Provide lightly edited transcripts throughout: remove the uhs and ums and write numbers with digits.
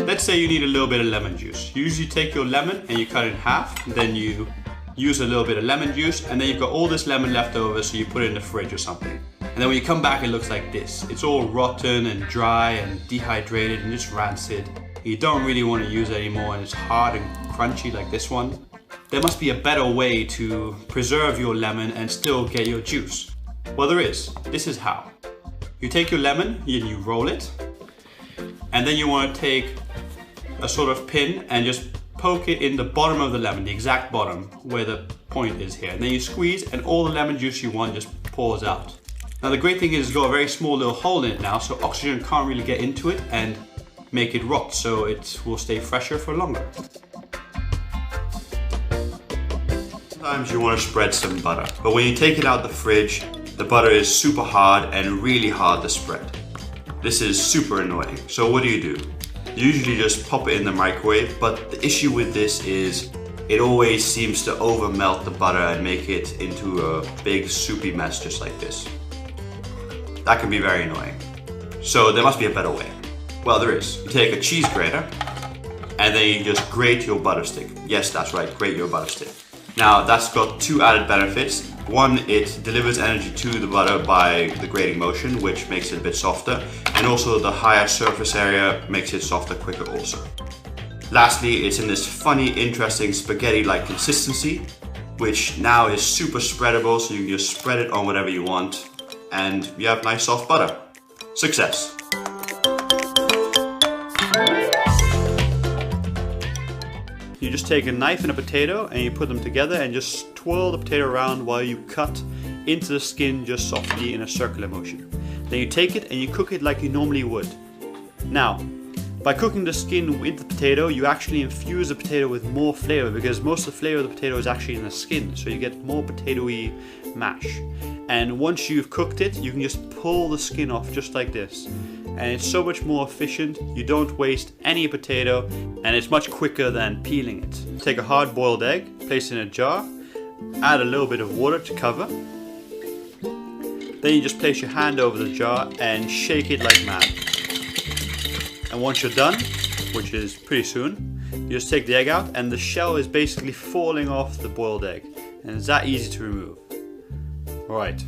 Let's say you need a little bit of lemon juice. You usually take your lemon and you cut it in half, then you use a little bit of lemon juice, and then you've got all this lemon left over, so you put it in the fridge or something. And then when you come back, it looks like this. It's all rotten and dry and dehydrated and just rancid. You don't really want to use it anymore, and it's hard and crunchy like this one. There must be a better way to preserve your lemon and still get your juice. Well, there is. This is how. You take your lemon and you roll it, and then you want to take a sort of pin and just poke it in the bottom of the lemon, the exact bottom where the point is here. And then you squeeze and all the lemon juice you want just pours out. Now the great thing is it's got a very small little hole in it now, so oxygen can't really get into it and make it rot, so it will stay fresher for longer. Sometimes you want to spread some butter, but when you take it out the fridge, the butter is super hard and really hard to spread. This is super annoying. So what do? You usually just pop it in the microwave, but the issue with this is it always seems to over melt the butter and make it into a big soupy mess just like this. That can be very annoying. So there must be a better way. Well, there is. You take a cheese grater and then you just grate your butter stick. Yes, that's right, grate your butter stick. Now that's got two added benefits. One, it delivers energy to the butter by the grating motion, which makes it a bit softer, and also the higher surface area makes it softer quicker also. Lastly, it's in this funny, interesting spaghetti-like consistency, which now is super spreadable, so you can just spread it on whatever you want, and you have nice soft butter. Success! You just take a knife and a potato and you put them together and just twirl the potato around while you cut into the skin just softly in a circular motion. Then you take it and you cook it like you normally would. Now, by cooking the skin with the potato, you actually infuse the potato with more flavor, because most of the flavor of the potato is actually in the skin, so you get more potatoey mash. And once you've cooked it, you can just pull the skin off just like this. And it's so much more efficient, you don't waste any potato, and it's much quicker than peeling it. Take a hard-boiled egg, place it in a jar, add a little bit of water to cover. Then you just place your hand over the jar and shake it like mad. And once you're done, which is pretty soon, you just take the egg out and the shell is basically falling off the boiled egg. And it's that easy to remove. Alright.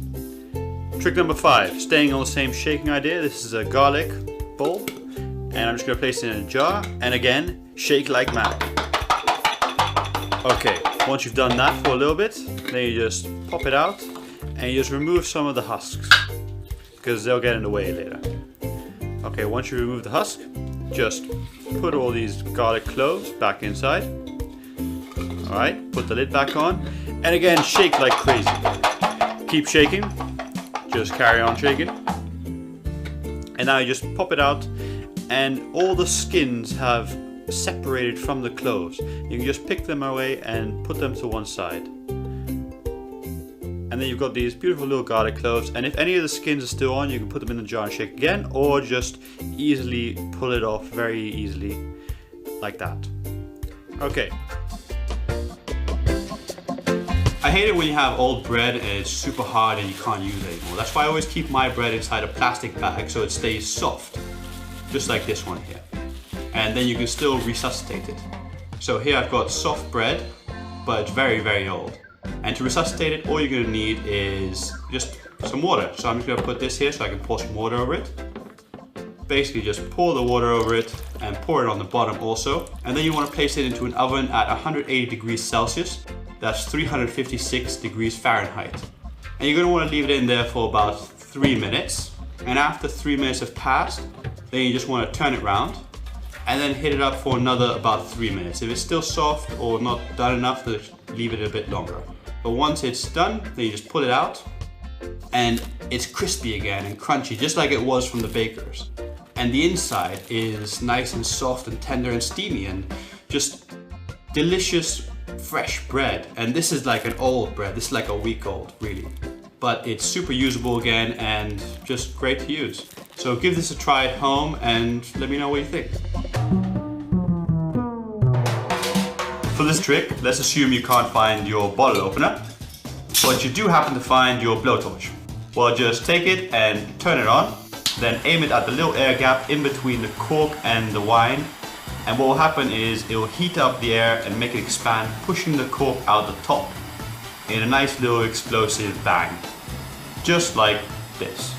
Trick number 5, staying on the same shaking idea. This is a garlic bulb, and I'm just going to place it in a jar, and again, shake like mad. Okay, once you've done that for a little bit, then you just pop it out, and you just remove some of the husks, because they'll get in the way later. Okay, once you remove the husk, just put all these garlic cloves back inside. Alright, put the lid back on, and again, shake like crazy. Keep shaking. Just carry on shaking. And now you just pop it out, and all the skins have separated from the cloves. You can just pick them away and put them to one side. And then you've got these beautiful little garlic cloves, and if any of the skins are still on, you can put them in the jar and shake again, or just easily pull it off very easily, like that. Okay. I hate it when you have old bread and it's super hard and you can't use it anymore. That's why I always keep my bread inside a plastic bag so it stays soft, just like this one here. And then you can still resuscitate it. So here I've got soft bread, but it's very, very old. And to resuscitate it, all you're going to need is just some water. So I'm just going to put this here so I can pour some water over it. Basically just pour the water over it and pour it on the bottom also. And then you want to place it into an oven at 180 degrees Celsius. That's 356 degrees Fahrenheit. And you're going to want to leave it in there for about 3 minutes. And after 3 minutes have passed, then you just want to turn it around and then hit it up for another about 3 minutes. If it's still soft or not done enough, then leave it a bit longer. But once it's done, then you just pull it out and it's crispy again and crunchy, just like it was from the bakers. And the inside is nice and soft and tender and steamy and just delicious fresh bread. And this is like an old bread. This is like a week old, really. But it's super usable again and just great to use. So give this a try at home and let me know what you think. For this trick, let's assume you can't find your bottle opener, but you do happen to find your blowtorch. Well, just take it and turn it on, then aim it at the little air gap in between the cork and the wine, And what will happen is it will heat up the air and make it expand, pushing the cork out the top in a nice little explosive bang, just like this.